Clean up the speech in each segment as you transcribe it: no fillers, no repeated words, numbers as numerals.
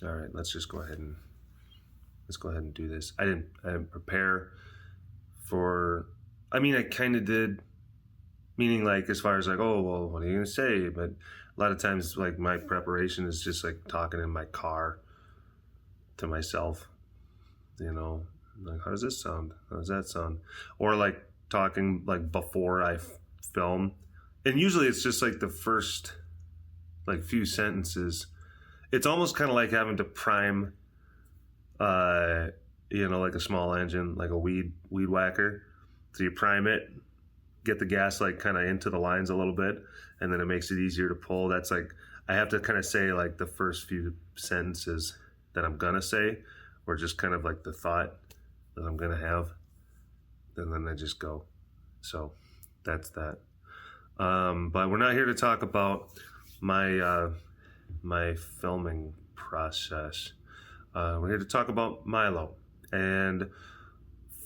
All right, let's go ahead and do this. I didn't prepare for. I mean, I kind of did. Meaning, like, as far as like, oh well, what are you gonna say? But a lot of times, like, my preparation is just like talking in my car to myself. Like, how does this sound? How does that sound? Or like talking like before I film, and usually it's just like the first like few sentences. It's almost kind of like having to prime, like a small engine, like a weed whacker. So you prime it, get the gas like kind of into the lines a little bit, and then it makes it easier to pull. That's like, I have to kind of say like the first few sentences that I'm gonna say, or just kind of like the thought that I'm gonna have, and then I just go. So that's that. But we're not here to talk about my filming process. We're here to talk about Milo. And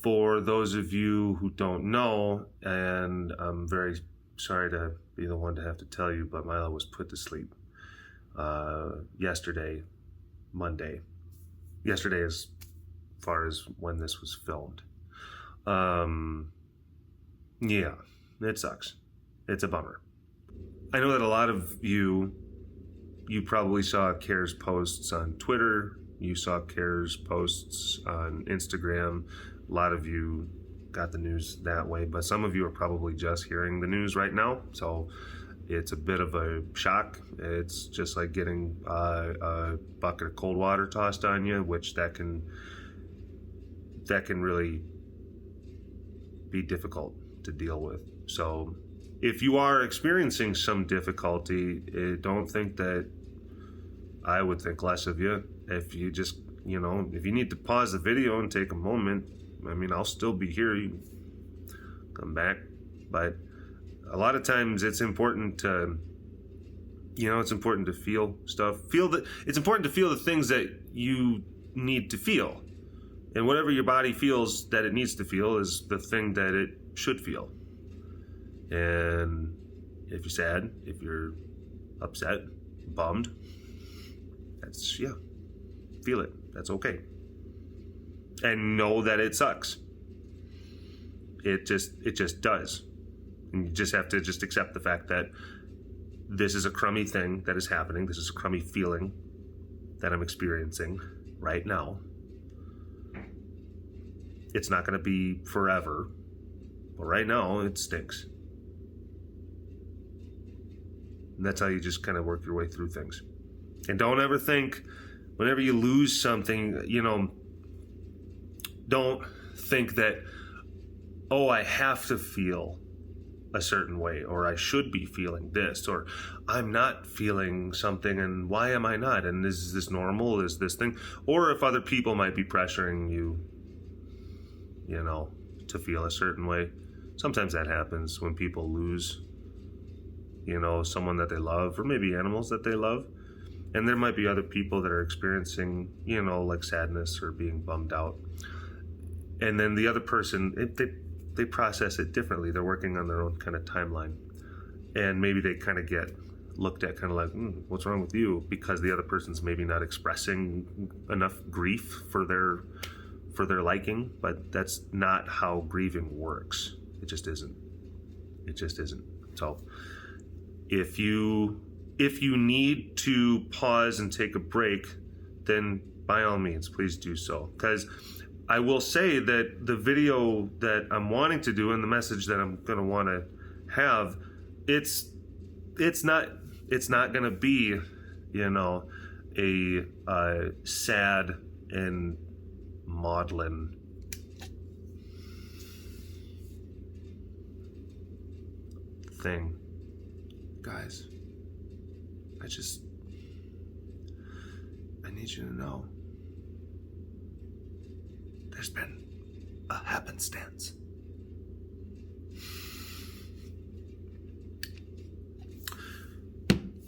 for those of you who don't know, and I'm very sorry to be the one to have to tell you, but Milo was put to sleep yesterday, Monday. Yesterday, as far as when this was filmed. Yeah, it sucks. It's a bummer. I know that a lot of you probably saw Care's posts on Twitter. You saw Care's posts on Instagram. A lot of you got the news that way, but some of you are probably just hearing the news right now. So it's a bit of a shock. It's just like getting a bucket of cold water tossed on you, which that can really be difficult to deal with. So if you are experiencing some difficulty, don't think that I would think less of you. If you just, if you need to pause the video and take a moment, I mean, I'll still be here. You come back. But a lot of times it's important to, it's important to feel stuff. It's important to feel the things that you need to feel. And whatever your body feels that it needs to feel is the thing that it should feel. And if you're sad, if you're upset, bummed, feel it. That's okay. And know that it sucks. It just does. And you just have to just accept the fact that this is a crummy thing that is happening. This is a crummy feeling that I'm experiencing right now. It's not going to be forever, but right now it stinks. And that's how you just kind of work your way through things. And don't ever think, whenever you lose something, don't think that, oh, I have to feel a certain way, or I should be feeling this, or I'm not feeling something, and why am I not? And is this normal? Is this thing? Or if other people might be pressuring you, to feel a certain way. Sometimes that happens when people lose, someone that they love, or maybe animals that they love. And there might be other people that are experiencing, like sadness or being bummed out. And then the other person, they process it differently. They're working on their own kind of timeline. And maybe they kind of get looked at kind of like, what's wrong with you? Because the other person's maybe not expressing enough grief for their liking. But that's not how grieving works. It just isn't. So if you need to pause and take a break, then by all means, please do so. Because I will say that the video that I'm wanting to do and the message that I'm going to want to have, it's not going to be, a sad and maudlin thing, guys. I need you to know there's been a happenstance.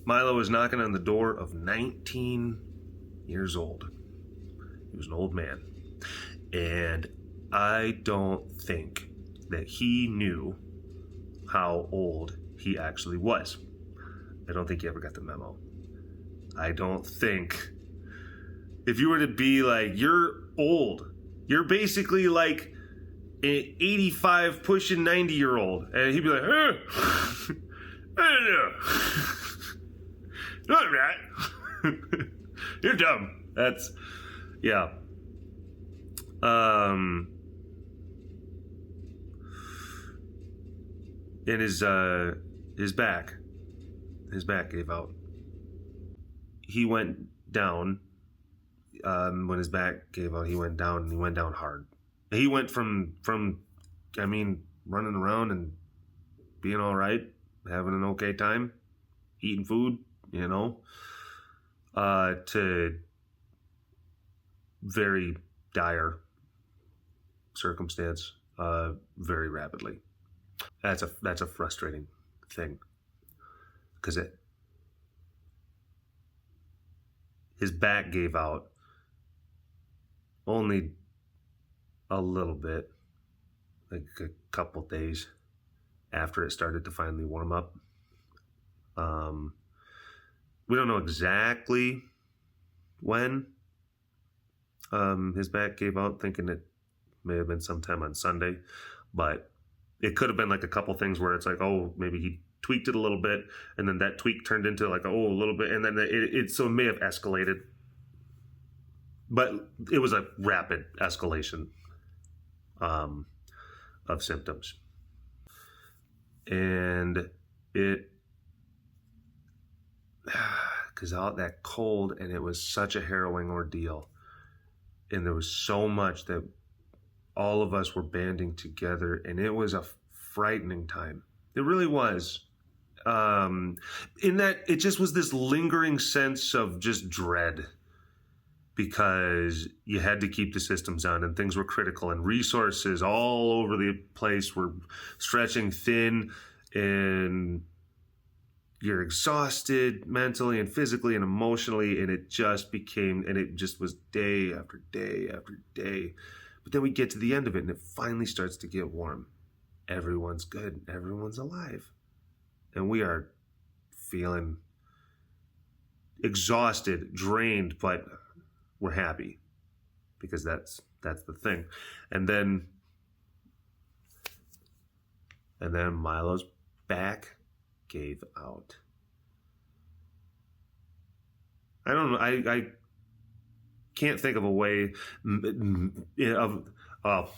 Milo was knocking on the door of 19 years old. He was an old man. And I don't think that he knew how old he actually was. I don't think he ever got the memo. I don't think if you were to be like, you're old, you're basically like an 85 pushing 90-year-old, and he'd be like, I don't know. Not right. You're dumb. That's, yeah. And his back gave out. He went down. When his back gave out, he went down, and he went down hard. He went from I mean, running around and being all right, having an okay time, eating food, you know, to very dire circumstance, very rapidly. That's a frustrating thing, because his back gave out only a little bit, like a couple days after it started to finally warm up. We don't know exactly when his back gave out, thinking it may have been sometime on Sunday, but it could have been like a couple things where it's like, oh, maybe he tweaked it a little bit, and then that tweak turned into like, oh, a little bit, and then so it may have escalated. But it was a rapid escalation of symptoms. And because all that cold, and it was such a harrowing ordeal. And there was so much that all of us were banding together, and it was a frightening time. It really was. In that it just was this lingering sense of just dread, because you had to keep the systems on, and things were critical, and resources all over the place were stretching thin, and you're exhausted mentally and physically and emotionally, and it just was day after day after day. But then we get to the end of it, and it finally starts to get warm. Everyone's good. Everyone's alive. And we are feeling exhausted, drained, but we're happy, because that's the thing. And then Milo's back gave out. I don't know. I can't think of a way of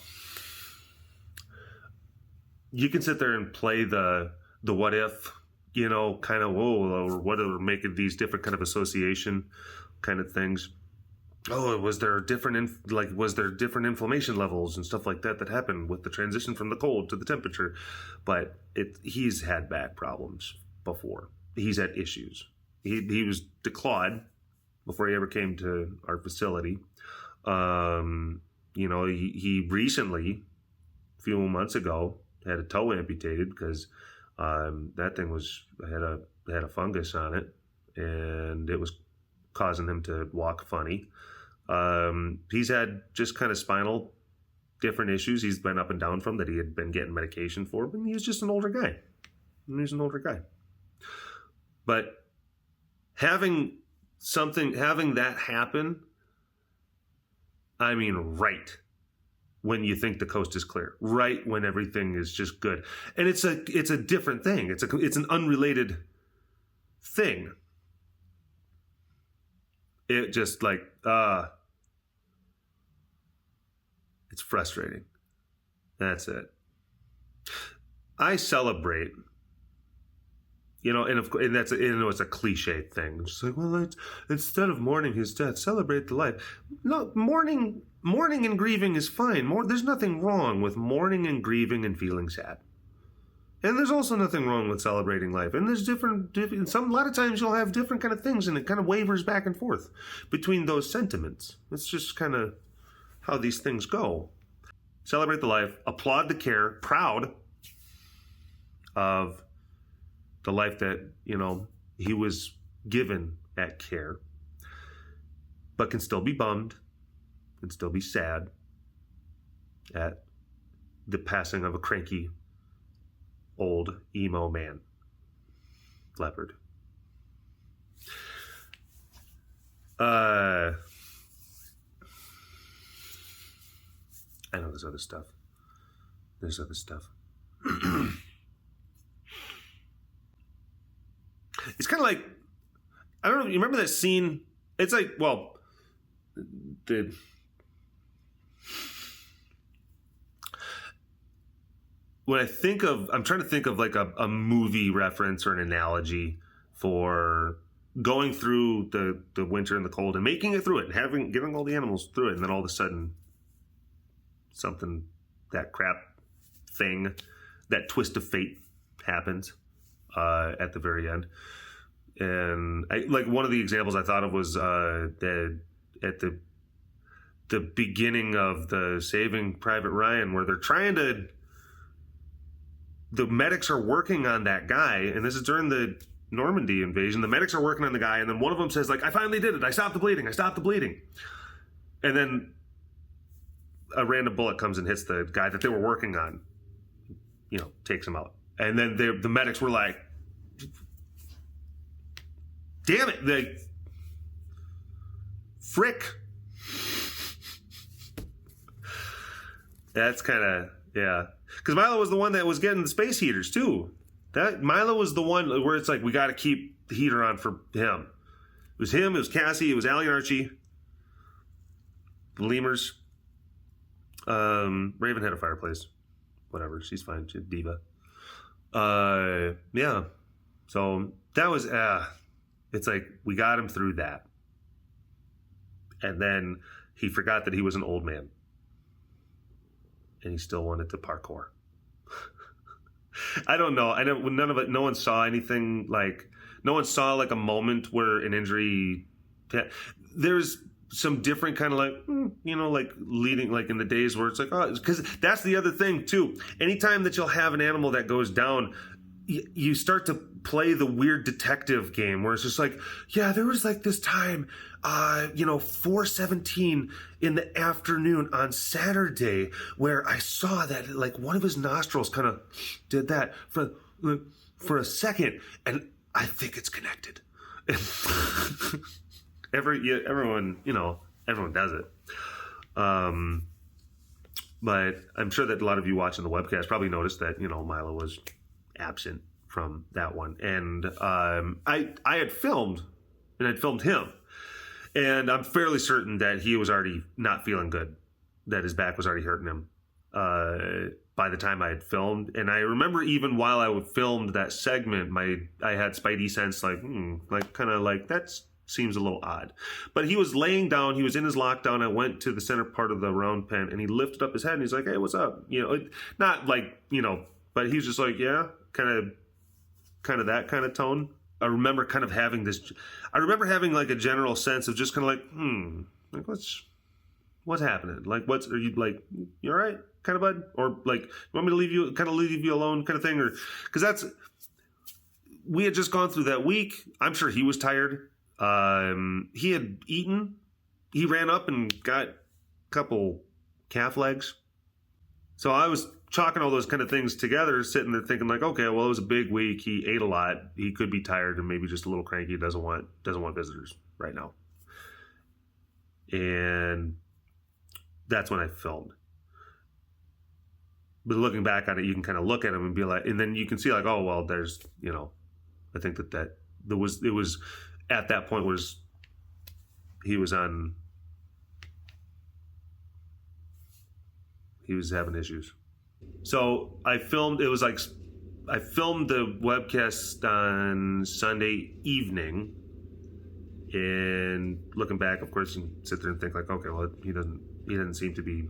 you can sit there and play the what if, you know, kind of, or what are making these different kind of association kind of things. Oh, was there different inflammation levels and stuff like that happened with the transition from the cold to the temperature? But he's had back problems before. He's had issues. He was declawed before he ever came to our facility. You know, he recently, a few months ago, had a toe amputated because that thing had a fungus on it, and it was causing him to walk funny. He's had just kind of spinal different issues he's been up and down from that he had been getting medication for, but he's just an older guy. But having that happen, I mean, right when you think the coast is clear, right when everything is just good. And it's a different thing. It's an unrelated thing. It just like, it's frustrating. That's it. I celebrate, you know, and that's, you know, it's a cliche thing. It's like, well, instead of mourning his death, celebrate the life. No, mourning and grieving is fine. There's nothing wrong with mourning and grieving and feeling sad. And there's also nothing wrong with celebrating life. And there's a lot of times you'll have different kind of things, and it kind of wavers back and forth between those sentiments. It's just kind of how these things go. Celebrate the life, applaud the care, proud of the life that, you know, he was given at care, but can still be bummed, can still be sad at the passing of a cranky old emo man, leopard. I know there's other stuff. There's other stuff. It's kind of like, I don't know, you remember that scene? It's like, well, when I think of, I'm trying to think of like a movie reference or an analogy for going through the winter and the cold and making it through it and getting all the animals through it, and then all of a sudden something, that crap thing, that twist of fate happens at the very end. And like one of the examples I thought of was at the beginning of the Saving Private Ryan, where they're trying to, the medics are working on that guy, and this is during the Normandy invasion. The medics are working on the guy, and then one of them says, like, I finally did it. I stopped the bleeding. And then a random bullet comes and hits the guy that they were working on, takes him out. And then the medics were like, damn it, frick. That's kind of, yeah. Because Milo was the one that was getting the space heaters, too. Milo was the one where it's like, we got to keep the heater on for him. It was him, it was Cassie, it was Allie and Archie, the lemurs. Raven had a fireplace. Whatever, she's fine. She's a diva. Yeah. So that was, it's like, we got him through that. And then he forgot that he was an old man. And he still wanted to parkour. I don't know. No one saw anything like, no one saw like a moment where an injury, there's some different kind of like, like leading, like in the days where it's like, oh, because that's the other thing too. Anytime that you'll have an animal that goes down, you start to play the weird detective game where it's just like, yeah, there was like this time, 4:17 in the afternoon on Saturday where I saw that like one of his nostrils kind of did that for a second, and I think it's connected. Everyone does it. But I'm sure that a lot of you watching the webcast probably noticed that, Milo was absent from that one. And I had filmed, and I'd filmed him. And I'm fairly certain that he was already not feeling good, that his back was already hurting him by the time I had filmed. And I remember even while I filmed that segment, I had Spidey sense like kind of like, that seems a little odd. But he was laying down, he was in his lockdown. I went to the center part of the round pen, and he lifted up his head and he's like, hey, what's up? Not like, but he was just like, yeah, kind of that kind of tone. I remember having like a general sense of just kind of like, like what's happening? Like, are you like, you all right, kind of, bud? Or like, you want me to leave you alone kind of thing? Or, because we had just gone through that week. I'm sure he was tired. He had eaten. He ran up and got a couple calf legs. So I was chalking all those kind of things together, sitting there thinking like, okay, well, it was a big week. He ate a lot. He could be tired and maybe just a little cranky. Doesn't want visitors right now. And that's when I filmed. But looking back on it, you can kind of look at him and be like, and then you can see like, oh, well, there's, I think it was at that point he was having issues. So I filmed the webcast on Sunday evening, and looking back, of course, you sit there and think like, okay, well, he doesn't seem to be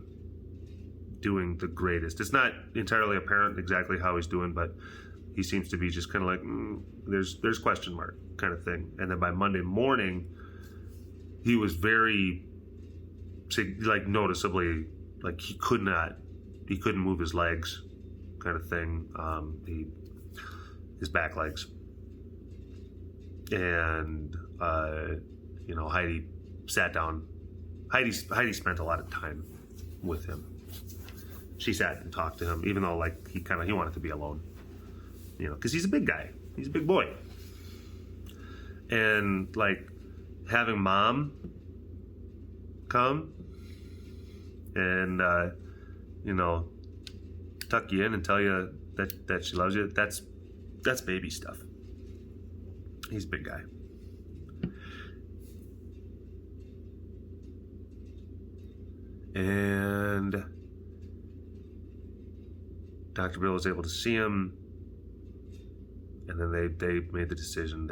doing the greatest. It's not entirely apparent exactly how he's doing, but he seems to be just kind of like, there's question mark kind of thing. And then by Monday morning, he was very, like, noticeably, like, he couldn't move his legs kind of thing. His back legs. And, Heidi sat down. Heidi spent a lot of time with him. She sat and talked to him, even though, like, he wanted to be alone. Because he's a big guy. He's a big boy. And, like, having Mom come and you know, tuck you in and tell you that she loves you, that's baby stuff. He's a big guy. And Dr. Bill was able to see him, and then they made the decision.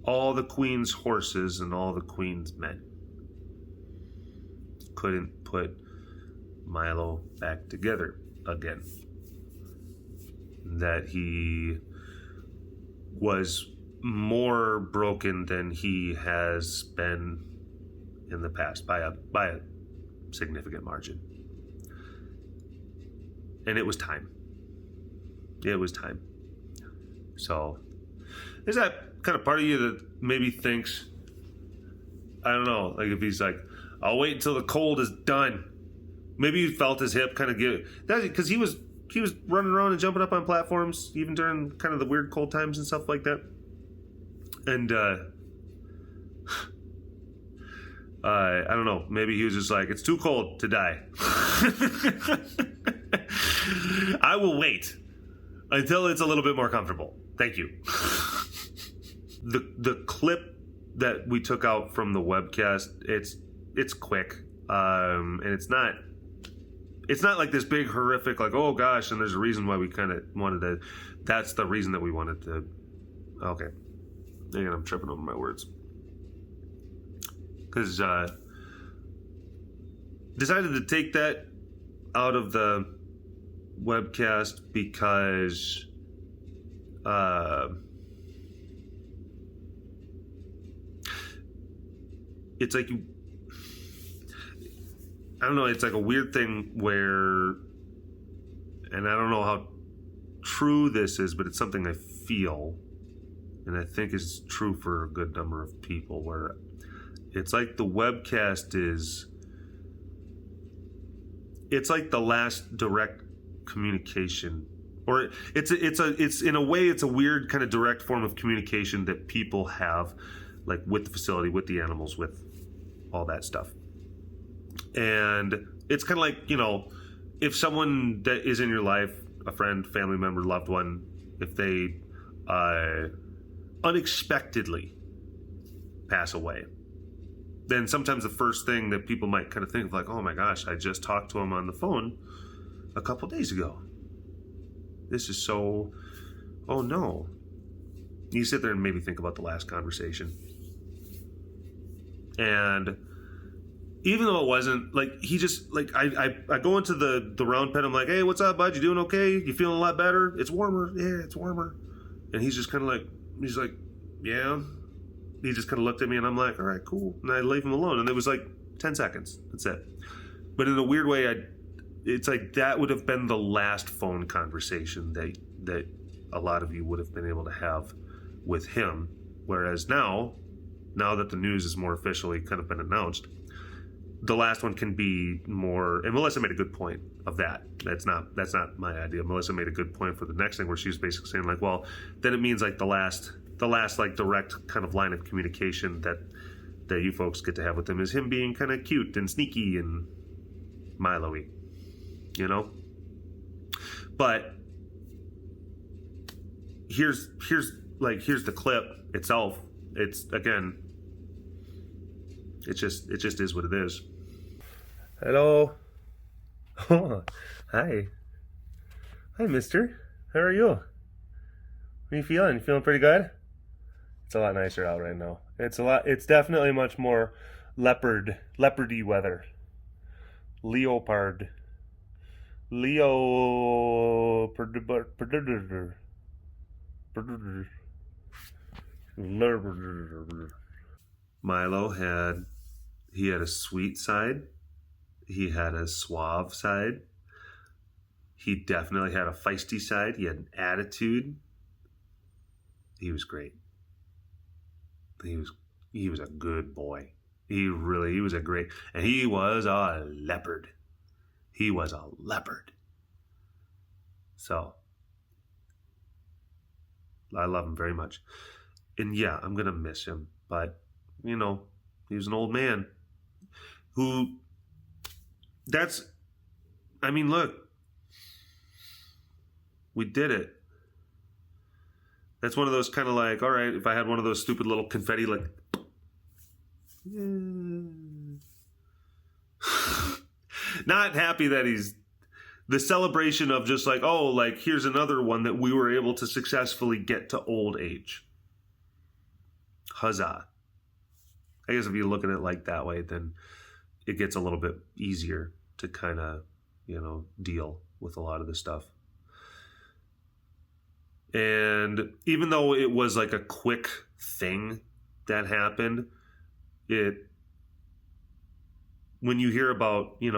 All the Queen's horses and all the Queen's men couldn't put Milo back together again. That he was more broken than he has been in the past by a significant margin. And it was time. It was time. So there's that kind of part of you that maybe thinks, I don't know, like if he's like, I'll wait until the cold is done. Maybe he felt his hip kind of give that, because he was running around and jumping up on platforms even during kind of the weird cold times and stuff like that. And I don't know, maybe he was just like, it's too cold to die. I will wait until it's a little bit more comfortable. Thank you. The clip that we took out from the webcast, it's quick, and it's not like this big horrific, like, oh gosh, and there's a reason why we kind of wanted to. That's the reason that we wanted to. Okay, again, I'm tripping over my words, because decided to take that out of the webcast because it's like I don't know, it's like a weird thing where, and I don't know how true this is, but it's something I feel, and I think is true for a good number of people, where it's like the webcast it's like the last direct communication, or it's in a way it's a weird kind of direct form of communication that people have, like with the facility, with the animals, with all that stuff. And it's kind of like, you know, if someone that is in your life, a friend, family member, loved one, if they unexpectedly pass away, then sometimes the first thing that people might kind of think of, like, oh my gosh, I just talked to him on the phone a couple days ago. This is so, oh no. You sit there and maybe think about the last conversation. And even though it wasn't, like, he just, like, I go into the round pen, I'm like, hey, what's up, bud? You doing okay? You feeling a lot better? It's warmer. Yeah, it's warmer. And he's just kind of like, he's like, yeah. He just kind of looked at me, and I'm like, all right, cool. And I leave him alone. And it was like 10 seconds. That's it. But in a weird way, it's like that would have been the last phone conversation that a lot of you would have been able to have with him. Whereas now that the news is more officially kind of been announced, the last one can be more, and Melissa made a good point of that. That's not my idea. Melissa made a good point for the next thing, where she was basically saying, like, well, then it means like the last like direct kind of line of communication that you folks get to have with him is him being kind of cute and sneaky and Milo-y, you know? But here's the clip itself. It's, again, it just is what it is. Hello. Oh, hi. Hi, mister. How are you? How are you feeling? You feeling pretty good? It's a lot nicer out right now. It's definitely much more leopardy weather. Leopard. Milo had a sweet side. He had a suave side. He definitely had a feisty side. He had an attitude. He was great. He was a good boy. He was a great, and he was a leopard. He was a leopard. So I love him very much. And yeah, I'm going to miss him. But, you know, he was an old man look, we did it. That's one of those kind of like, all right, if I had one of those stupid little confetti, like, not happy that he's the celebration of just like, oh, like, here's another one that we were able to successfully get to old age. Huzzah. I guess if you look at it like that way, then it gets a little bit easier to kind of, deal with a lot of this stuff. And even though it was like a quick thing that happened, when you hear about, an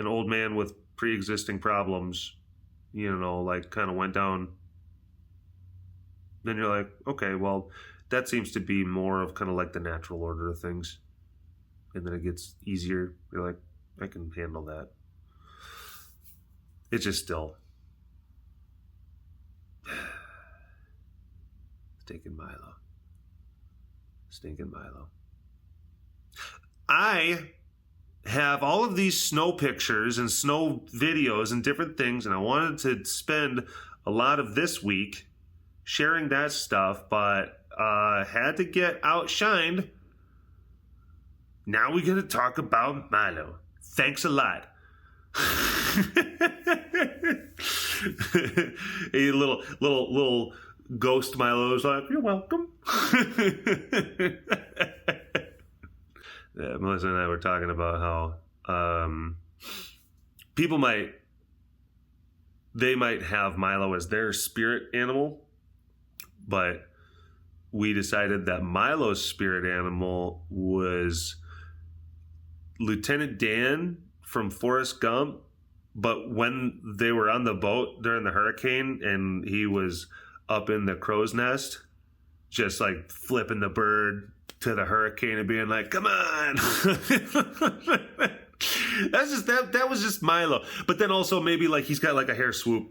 old man with pre-existing problems, kind of went down, then you're like, okay, well, that seems to be more of kind of like the natural order of things. And then it gets easier. You're like, I can handle that. It's just still stinking Milo. I have all of these snow pictures and snow videos and different things, and I wanted to spend a lot of this week sharing that stuff, but had to get outshined. Now we're going to talk about Milo. Thanks a lot. A little ghost Milo's like, you're welcome. Melissa and I were talking about how people might have Milo as their spirit animal, but we decided that Milo's spirit animal was Lieutenant Dan from Forrest Gump, but when they were on the boat during the hurricane and he was up in the crow's nest, just like flipping the bird to the hurricane and being like, come on. That was just Milo. But then also maybe like he's got like a hair swoop,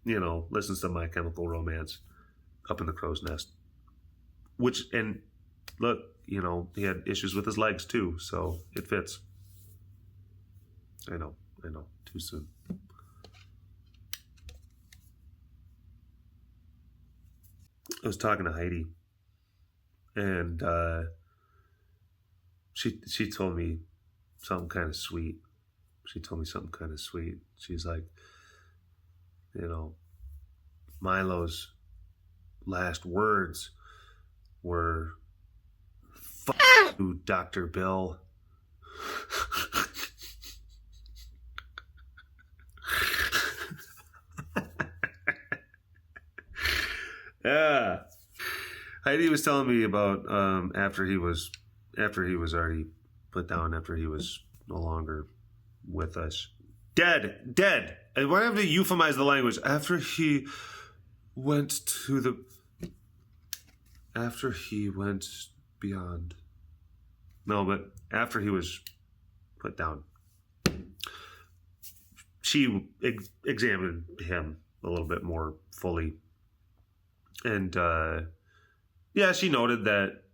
listens to My Chemical Romance up in the crow's nest. And look, he had issues with his legs too, so it fits. I know, too soon. I was talking to Heidi, and she told me something kind of sweet. She's like, Milo's last words were, "Fuck you, Dr. Bill." Yeah. Heidi was telling me about after he was already put down, after he was no longer with us. Dead. And why have to euphemize the language? After he went beyond. No, but after he was put down, she examined him a little bit more fully. And she noted that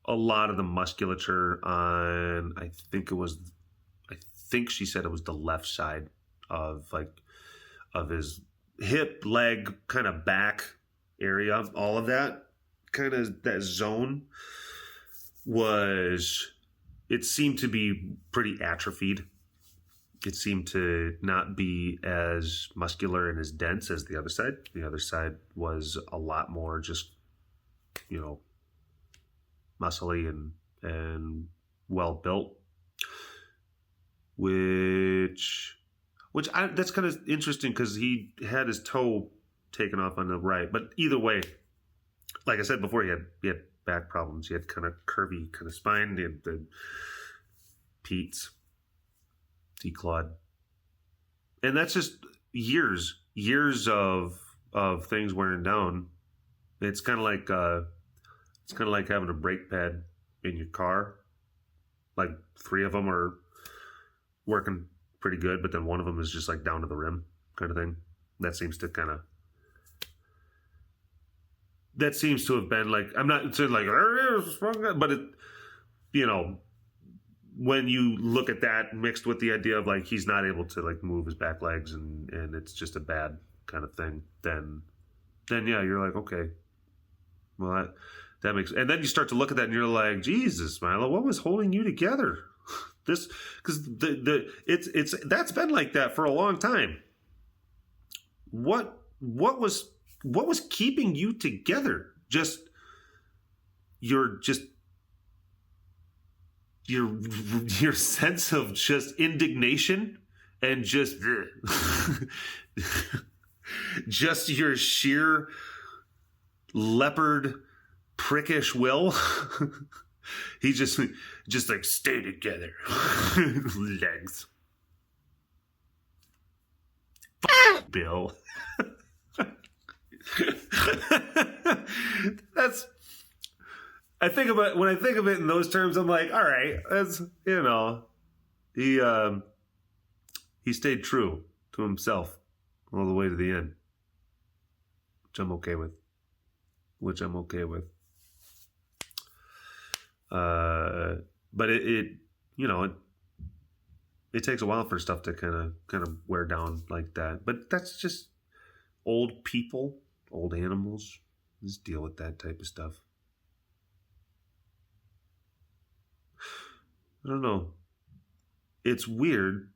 a lot of the musculature on, I think she said it was the left side of his hip, leg, kind of back area, all of that kind of that zone it seemed to be pretty atrophied. It seemed to not be as muscular and as dense as the other side. The other side was a lot more just, muscly and well built. That's kind of interesting because he had his toe taken off on the right. But either way, like I said before, he had back problems. He had kind of curvy kind of spine. He had the Pete's. Declawed. And that's just years of things wearing down. It's kind of like having a brake pad in your car. Like 3 of them are working pretty good, but then one of them is just like down to the rim kind of thing. That seems to have been like, I'm not saying like, but you know, when you look at that mixed with the idea of like he's not able to like move his back legs and it's just a bad kind of thing, then yeah, you're like, okay, well that makes, and then you start to look at that and you're like, Jesus, Milo, what was holding you together? This, because it's that's been like that for a long time. What was keeping you together? Just your sense of just indignation and just just your sheer leopard prickish will. He just like, stay together. Legs. Bill. That's, I think about, when I think of it in those terms, I'm like, all right, that's, you know, he stayed true to himself all the way to the end, which I'm okay with. But it you know, it takes a while for stuff to kind of wear down like that. But that's just old people, old animals, just deal with that type of stuff. I don't know. It's weird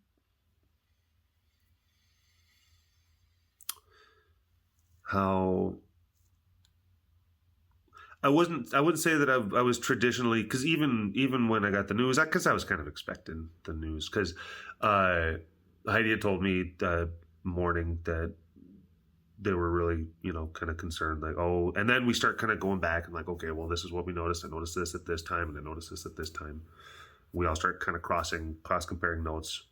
how I wouldn't say that I was traditionally, because even when I got the news, because I was kind of expecting the news, because Heidi had told me the morning that they were really, you know, kind of concerned, like, oh, and then we start kind of going back and like, okay, well, this is what we noticed. I noticed this at this time, and I noticed this at this time. We all start kind of cross comparing notes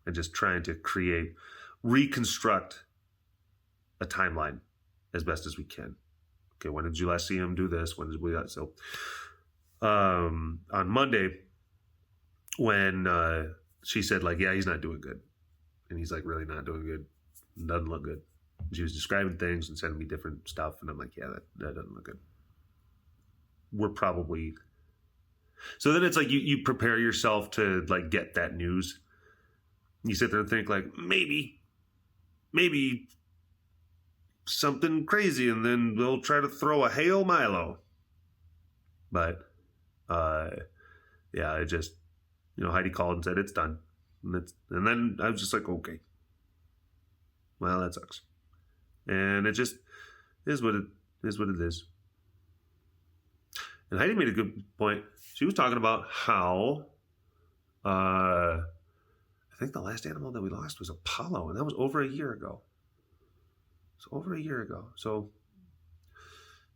and just trying to reconstruct a timeline as best as we can. Okay, when did you last see him do this? When did we got so? On Monday, when she said like, yeah, he's not doing good, and he's like, really not doing good, doesn't look good. She was describing things and sending me different stuff, and I'm like, yeah, that doesn't look good. We're probably, so then it's like you prepare yourself to like get that news. You sit there and think like, maybe something crazy, and then they'll try to throw a hail Milo. But yeah, it just, you know, Heidi called and said it's done, and then I was just like, okay, well, that sucks, and it just is what it is. And Heidi made a good point. She was talking about how I think the last animal that we lost was Apollo, and that was over a year ago. So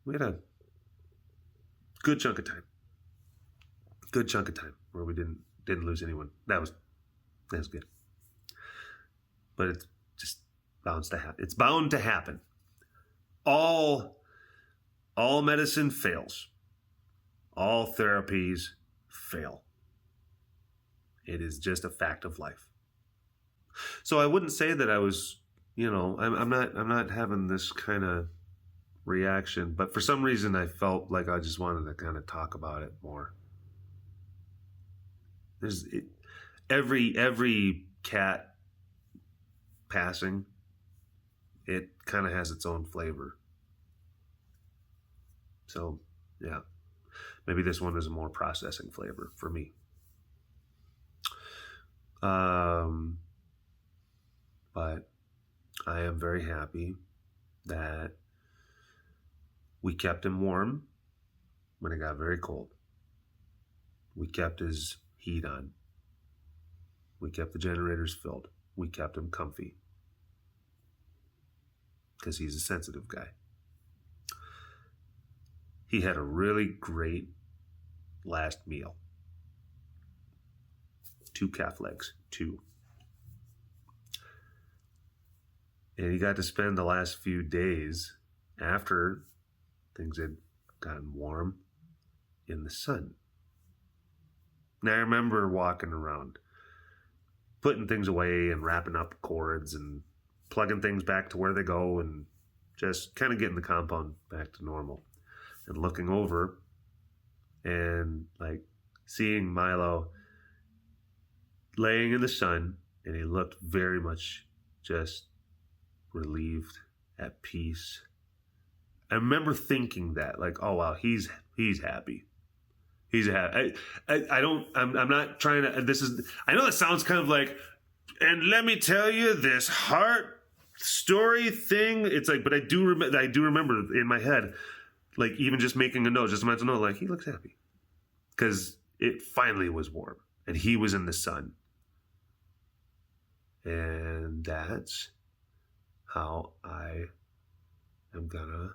we had a good chunk of time where we didn't lose anyone. That's good. But it's just bound to happen. It's bound to happen. All medicine fails. All therapies fail. It is just a fact of life. So I wouldn't say that I was, you know, I'm not having this kind of reaction, but for some reason I felt like I just wanted to kind of talk about it more. Every cat passing, it kind of has its own flavor. So yeah, maybe this one is a more processing flavor for me. But I am very happy that we kept him warm when it got very cold. We kept his heat on. We kept the generators filled. We kept him comfy. Because he's a sensitive guy. He had a really great last meal. 2 calf legs. 2. And he got to spend the last few days after things had gotten warm in the sun. Now I remember walking around, putting things away and wrapping up cords and plugging things back to where they go and just kind of getting the compound back to normal. And looking over and like seeing Milo laying in the sun, and he looked very much just relieved, at peace. I remember thinking that, like, oh wow, he's happy. He's happy. I'm not trying to. I know that sounds kind of like, and let me tell you this heart story thing. It's like, but I do remember in my head, like even just making a note, just meant to know, like he looks happy because it finally was warm and he was in the sun, and that's how I am gonna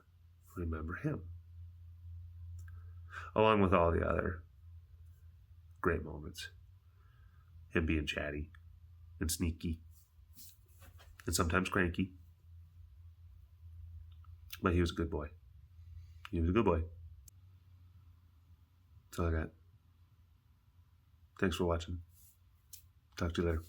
remember him, along with all the other great moments. Him being chatty and sneaky and sometimes cranky. But he was a good boy. He was a good boy. That's all I got. Thanks for watching. Talk to you later.